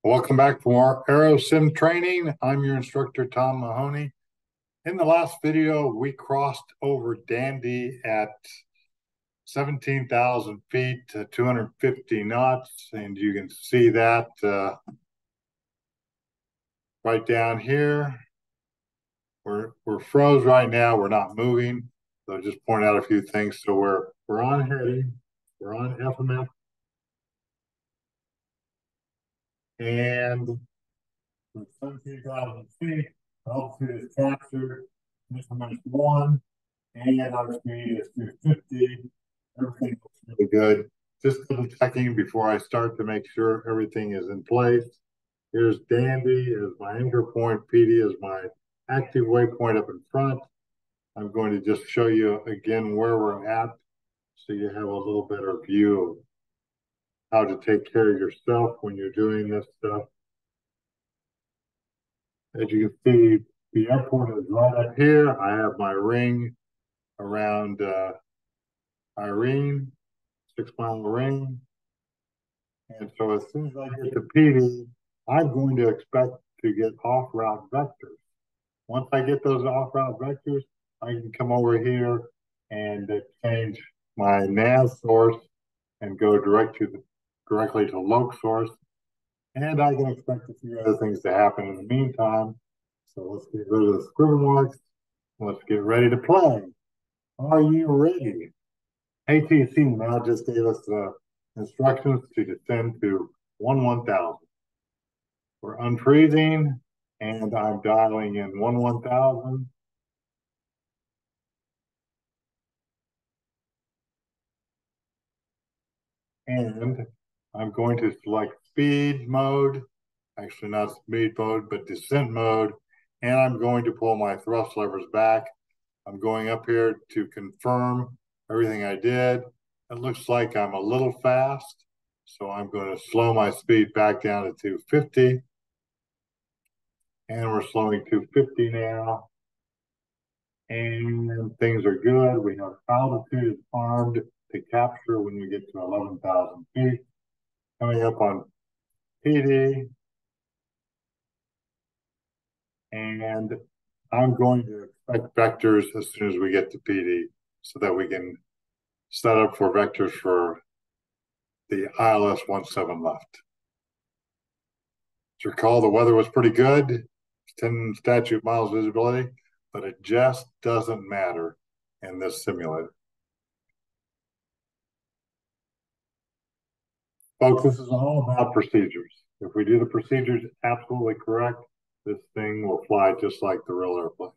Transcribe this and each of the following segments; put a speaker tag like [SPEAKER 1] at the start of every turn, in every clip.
[SPEAKER 1] Welcome back for more Aero Sim training. I'm your instructor, Tom Mahoney. In the last video, we crossed over Dandy at 17,000 feet to 250 knots, and you can see that right down here. We're froze right now. We're not moving. So I'll just point out a few things. So we're on heading. We're on FMF, and with 17,000 feet, altitude is captured. Increment one. And our speed is 250. Everything looks really good. Just double checking before I start to make sure everything is in place. Here's Dandy as my anchor point. PD is my active waypoint up in front. I'm going to just show you again where we're at so you have a little better view of how to take care of yourself when you're doing this stuff. As you can see, the airport is right up here. I have my ring around Irene, 6 mile ring. And so as soon as I get to PD, I'm going to expect to get off route vectors. Once I get those off route vectors, I can come over here and change my nav source and go directly to loc source. And I can expect a few other things to happen in the meantime. So let's get rid of the scribble marks. Let's get ready to play. Are you ready? ATC now just gave us the instructions to descend to 1,000. We're unfreezing, and I'm dialing in 1,000. And I'm going to select speed mode, actually not speed mode, but descent mode. And I'm going to pull my thrust levers back. I'm going up here to confirm everything I did. It looks like I'm a little fast, so I'm going to slow my speed back down to 250. And we're slowing 250 now. And things are good. We have altitude armed to capture when we get to 11,000 feet. Coming up on PD. And I'm going to expect vectors as soon as we get to PD so that we can set up for vectors for the ILS 17 left. To recall, the weather was pretty good, 10 statute miles visibility, but it just doesn't matter in this simulator. Folks, this is all about procedures. If we do the procedures absolutely correct, this thing will fly just like the real airplane.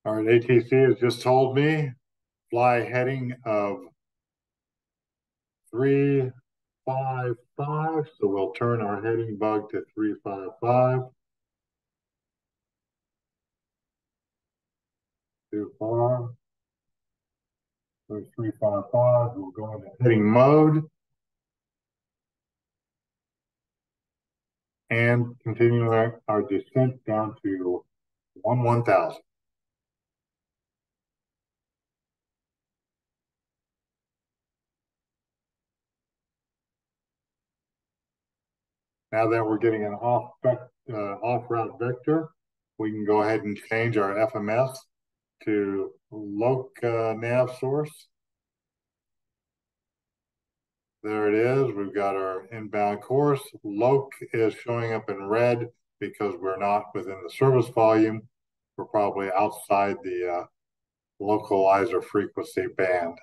[SPEAKER 1] All right, ATC has just told me fly heading of 355. So we'll turn our heading bug to 355. Too far. So 355. We'll go into heading mode and continue our descent down to 1,000. Now that we're getting an off-route vector, we can go ahead and change our FMS to loc nav source. There it is. We've got our inbound course. Loc is showing up in red because we're not within the service volume. We're probably outside the localizer frequency band.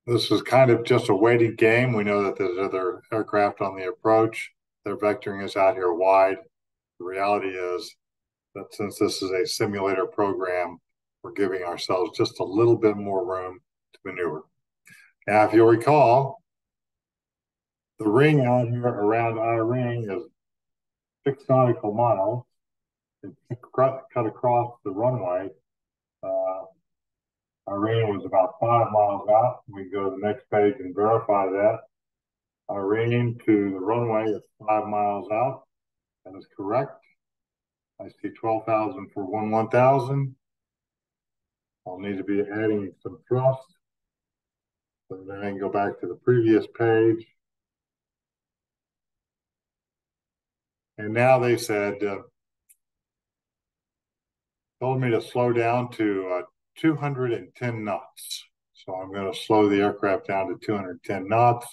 [SPEAKER 1] This is kind of just a waiting game. We know that there's other aircraft on the approach. Their vectoring is out here wide. The reality is that since this is a simulator program, we're giving ourselves just a little bit more room to maneuver. Now, if you'll recall, the ring out here around our ring is 6 nautical miles. It's cut across the runway. Uh, our ring was about 5 miles out. We can go to the next page and verify that. Our ring to the runway is 5 miles out. That is correct. I see 12,000 for 1,000. I'll need to be adding some thrust. So then I can go back to the previous page. And now they said, told me to slow down to 210 knots. So I'm going to slow the aircraft down to 210 knots.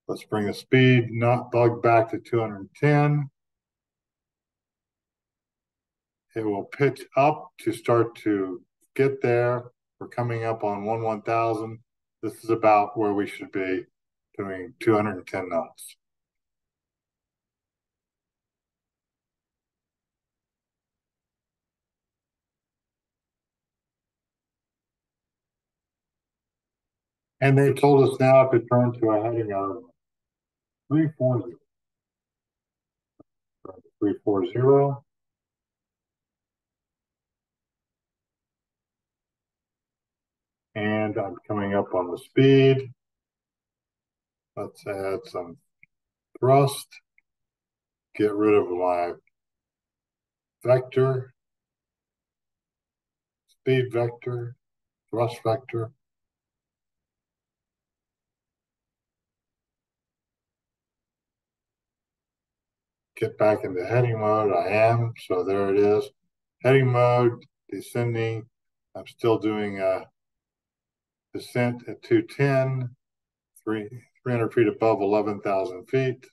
[SPEAKER 1] Let's bring the speed bug back to 210. It will pitch up to start to get there. We're coming up on 1,000. This is about where we should be, doing 210 knots. And they told us now to turn to a heading of 340. 340. And I'm coming up on the speed. Let's add some thrust. Get rid of my vector, speed vector, thrust vector. Get back into heading mode. I am. So there it is. Heading mode, descending. I'm still doing a descent at 210, 300 feet above 11,000 feet.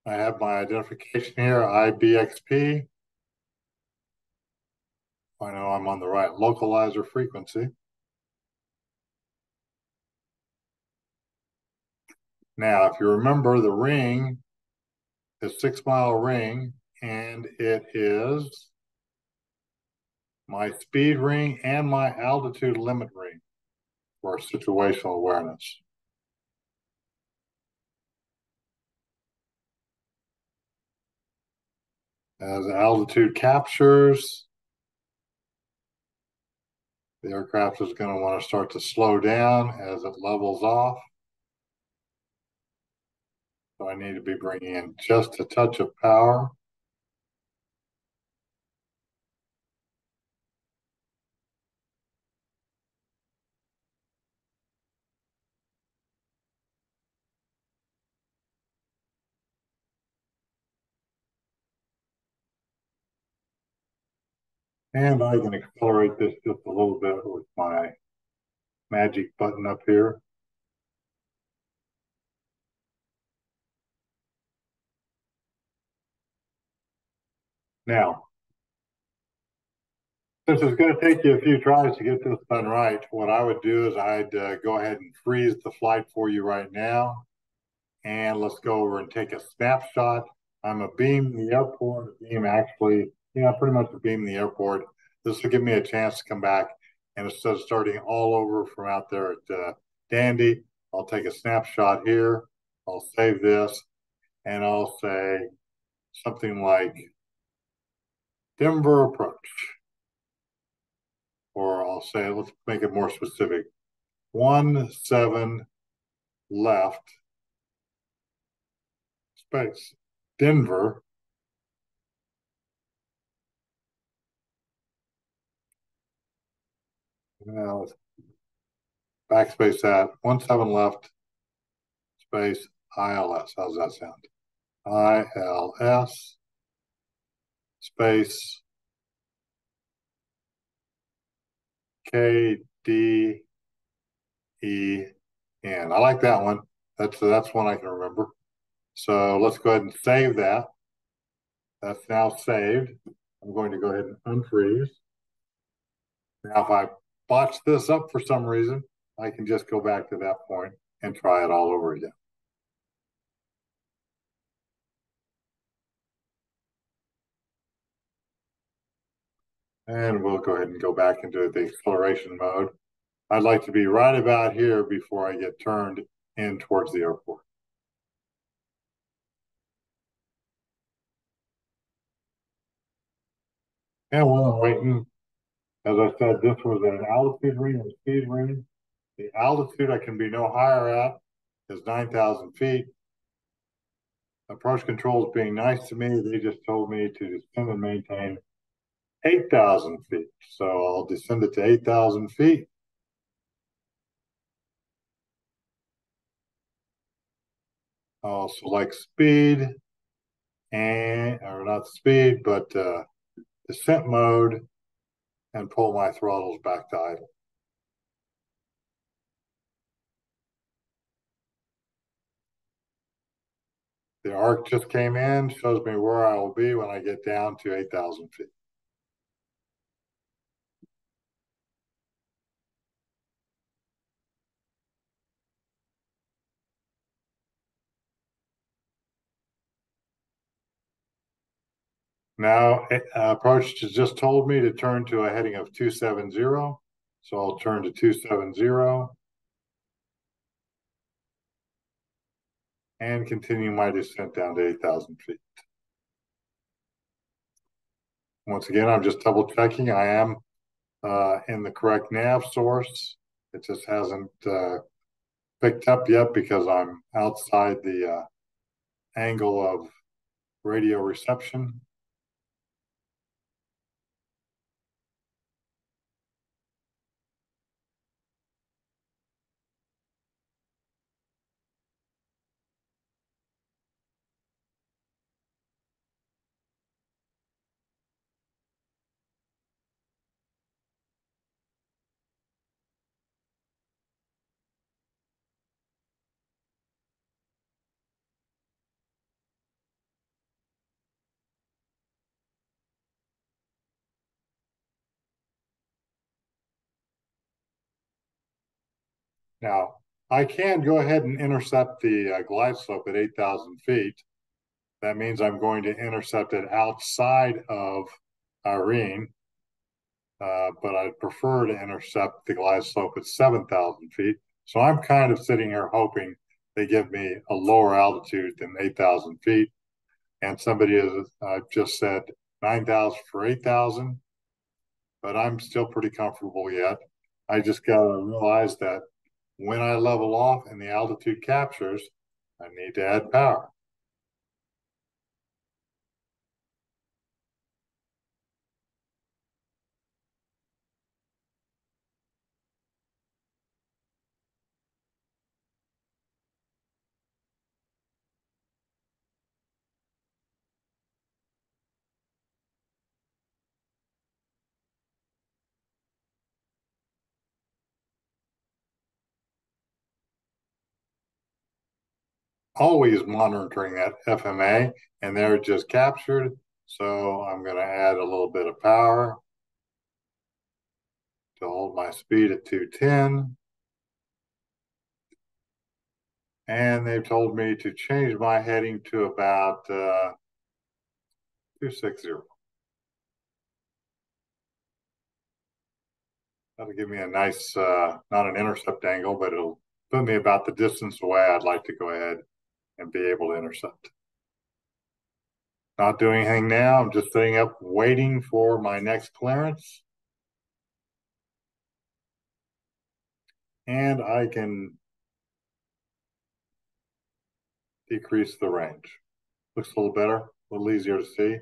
[SPEAKER 1] I have my identification here, IBXP. I know I'm on the right localizer frequency. Now, if you remember, the ring is 6 mile ring, and it is my speed ring and my altitude limit ring for situational awareness. As altitude captures, the aircraft is going to want to start to slow down as it levels off. So I need to be bringing in just a touch of power. And I can accelerate this just a little bit with my magic button up here. Now, since it's going to take you a few tries to get this done right, what I would do is I'd go ahead and freeze the flight for you right now. And let's go over and take a snapshot. I'm a beam the airport, a beam actually, pretty much a beam the airport. This will give me a chance to come back. And instead of starting all over from out there at Dandy, I'll take a snapshot here. I'll save this and I'll say something like Denver approach. Or I'll say, let's make it more specific. 17 left space. Denver. Now let's backspace that. 17 left space ILS. How's that sound? ILS space KDEN. I like that one. That's one I can remember. So let's go ahead and save that. That's now saved. I'm going to go ahead and unfreeze. Now, if I botch this up for some reason, I can just go back to that point and try it all over again. And we'll go ahead and go back into the acceleration mode. I'd like to be right about here before I get turned in towards the airport. And while I'm waiting, as I said, this was an altitude reading and speed reading. The altitude I can be no higher at is 9,000 feet. Approach control is being nice to me. They just told me to descend and maintain 8,000 feet. So I'll descend it to 8,000 feet. I'll select speed or not speed, but descent mode and pull my throttles back to idle. The arc just came in, shows me where I will be when I get down to 8,000 feet. Now, approach just told me to turn to a heading of 270. So I'll turn to 270 and continue my descent down to 8,000 feet. Once again, I'm just double checking. I am in the correct nav source. It just hasn't picked up yet because I'm outside the angle of radio reception. Now, I can go ahead and intercept the glide slope at 8,000 feet. That means I'm going to intercept it outside of Irene, but I'd prefer to intercept the glide slope at 7,000 feet. So I'm kind of sitting here hoping they give me a lower altitude than 8,000 feet. And somebody has just said 9,000 for 8,000, but I'm still pretty comfortable yet. I just got to realize that when I level off and the altitude captures, I need to add power. Always monitoring that FMA, and they're just captured. So I'm going to add a little bit of power to hold my speed at 210. And they've told me to change my heading to about 260. That'll give me a nice, not an intercept angle, but it'll put me about the distance away I'd like to go ahead and be able to intercept. Not doing anything now. I'm just sitting up waiting for my next clearance. And I can decrease the range. Looks a little better, a little easier to see.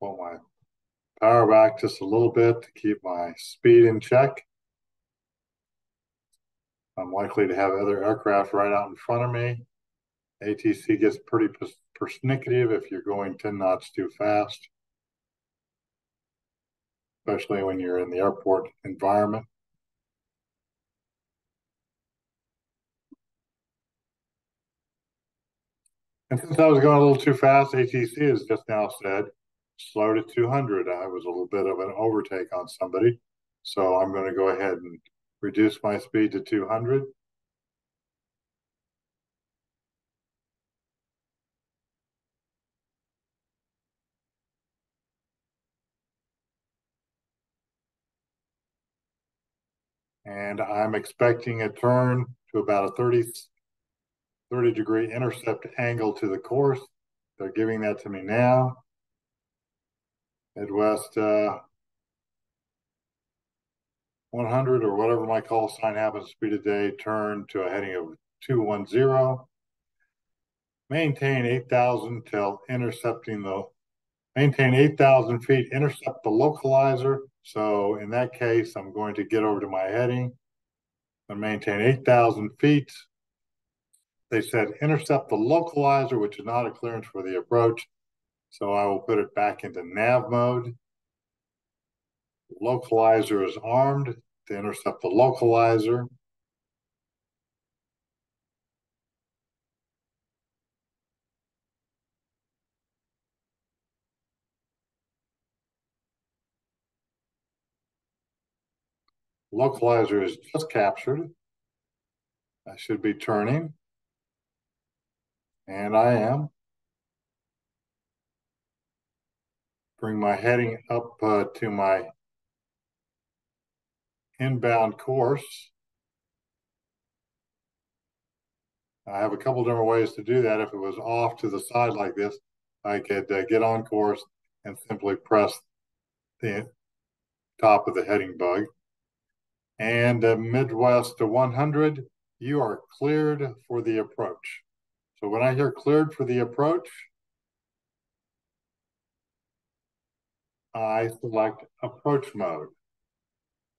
[SPEAKER 1] pull my power back just a little bit to keep my speed in check. I'm likely to have other aircraft right out in front of me. ATC gets pretty persnickety if you're going 10 knots too fast, especially when you're in the airport environment. And since I was going a little too fast, ATC has just now said slow to 200. I was a little bit of an overtake on somebody. So I'm going to go ahead and reduce my speed to 200. And I'm expecting a turn to about a 30-degree intercept angle to the course. They're giving that to me now. Midwest 100 or whatever my call sign happens to be today, turn to a heading of 210. Maintain 8,000 till intercepting maintain 8,000 feet, intercept the localizer. So in that case, I'm going to get over to my heading and maintain 8,000 feet. They said intercept the localizer, which is not a clearance for the approach. So I will put it back into nav mode. Localizer is armed to intercept the localizer. Localizer is just captured. I should be turning. And I am. Bring my heading up to my inbound course. I have a couple different ways to do that. If it was off to the side like this, I could get on course and simply press the top of the heading bug. And Midwest to 100, you are cleared for the approach. So when I hear cleared for the approach, I select approach mode.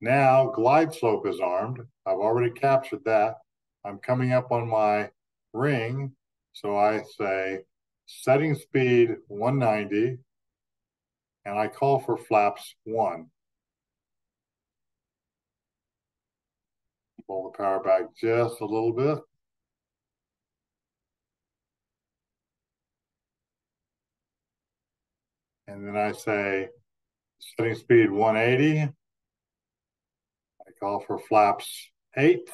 [SPEAKER 1] Now glide slope is armed. I've already captured that. I'm coming up on my ring. So I say setting speed 190 and I call for flaps 1. Pull the power back just a little bit. And then I say setting speed 180. I call for flaps 8.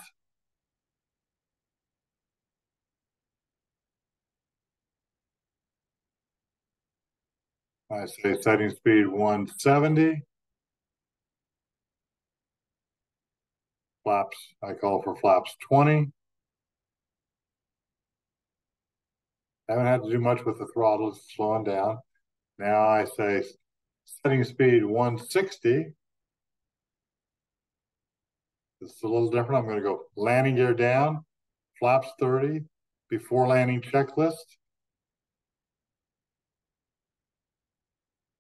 [SPEAKER 1] I say setting speed 170. Flaps, I call for flaps 20. I haven't had to do much with the throttle, it's slowing down. Now I say setting speed 160. This is a little different. I'm going to go landing gear down, flaps 30, before landing checklist.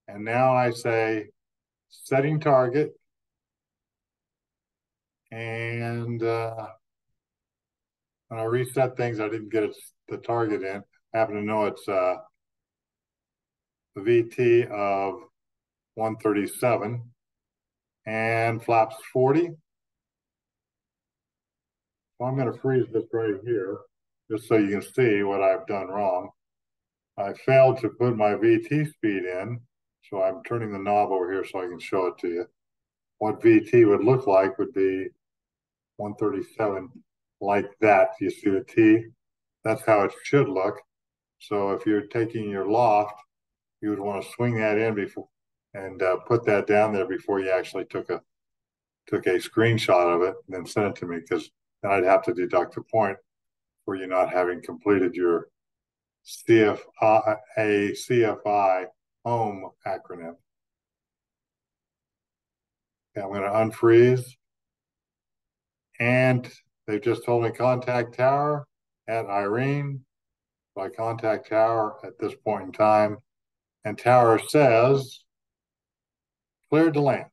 [SPEAKER 1] And now I say setting target. And when I reset things, I didn't get the target in. I happen to know it's the VT of 137 and flaps 40. So I'm going to freeze this right here just so you can see what I've done wrong. I failed to put my VT speed in, so I'm turning the knob over here so I can show it to you. What VT would look like would be 137 like that. You see the T? That's how it should look. So if you're taking your loft, you would want to swing that in before and put that down there before you actually took a screenshot of it and then sent it to me, because then I'd have to deduct a point for you not having completed your CFI home acronym. Okay, I'm going to unfreeze. And they've just told me contact tower at Irene. So I contact tower at this point in time. And tower says, cleared to land.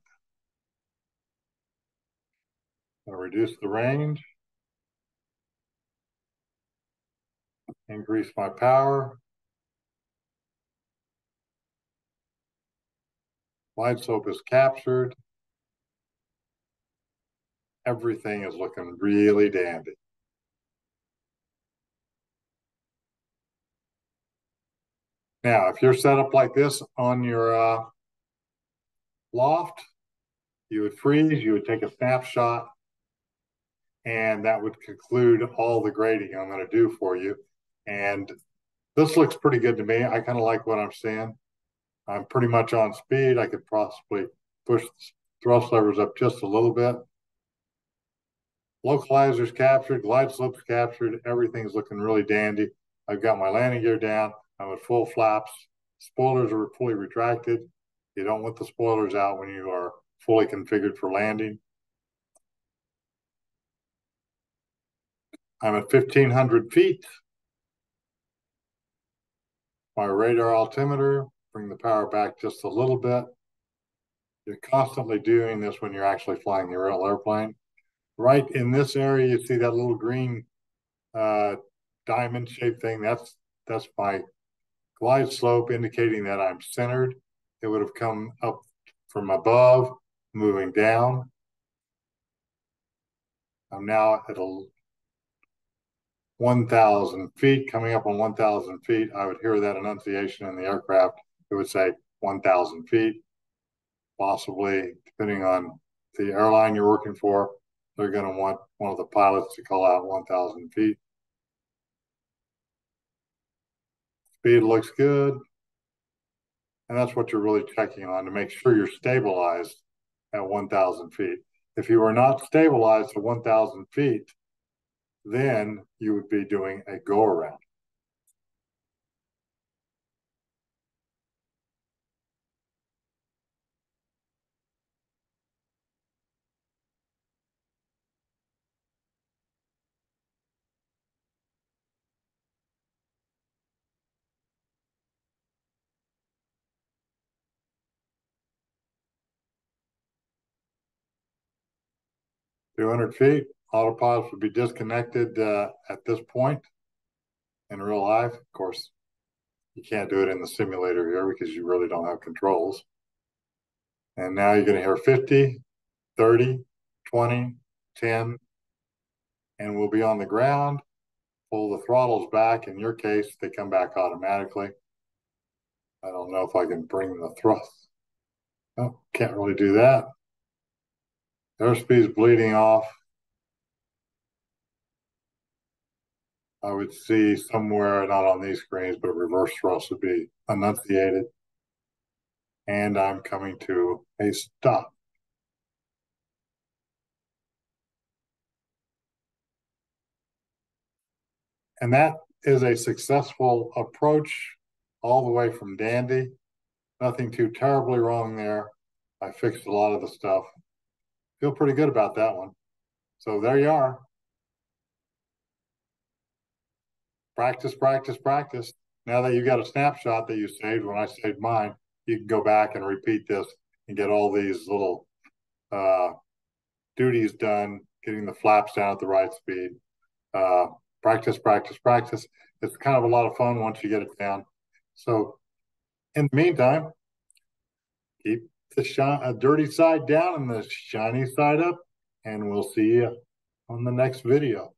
[SPEAKER 1] I'll reduce the range, increase my power. Glide slope is captured. Everything is looking really dandy. Now, if you're set up like this on your loft, you would freeze, you would take a snapshot, and that would conclude all the grading I'm going to do for you. And this looks pretty good to me. I kind of like what I'm seeing. I'm pretty much on speed. I could possibly push the thrust levers up just a little bit. Localizers captured, glide slopes captured. Everything's looking really dandy. I've got my landing gear down. I'm at full flaps. Spoilers are fully retracted. You don't want the spoilers out when you are fully configured for landing. I'm at 1,500 feet. My radar altimeter, bring the power back just a little bit. You're constantly doing this when you're actually flying the real airplane. Right in this area, you see that little green diamond shaped thing. That's my glide slope indicating that I'm centered. It would have come up from above, moving down. I'm now at 1,000 feet, coming up on 1,000 feet. I would hear that enunciation in the aircraft. It would say 1,000 feet, possibly, depending on the airline you're working for, they're going to want one of the pilots to call out 1,000 feet. Speed looks good. And that's what you're really checking on to make sure you're stabilized at 1,000 feet. If you are not stabilized at 1,000 feet, then you would be doing a go around. "200 feet, autopilots would be disconnected at this point in real life. Of course, you can't do it in the simulator here because you really don't have controls. And now you're going to hear 50, 30, 20, 10, and we'll be on the ground. Pull the throttles back. In your case, they come back automatically. I don't know if I can bring the thrust. Oh, can't really do that. Airspeed's bleeding off. I would see somewhere, not on these screens, but reverse thrust would be enunciated. And I'm coming to a stop. And that is a successful approach all the way from Dandy. Nothing too terribly wrong there. I fixed a lot of the stuff. Feel pretty good about that one. So there you are. Practice, practice, practice. Now that you got a snapshot that you saved, when I saved mine, you can go back and repeat this and get all these little duties done, getting the flaps down at the right speed. Practice, practice, practice. It's kind of a lot of fun once you get it down. So in the meantime, keep the dirty side down and the shiny side up, and we'll see you on the next video.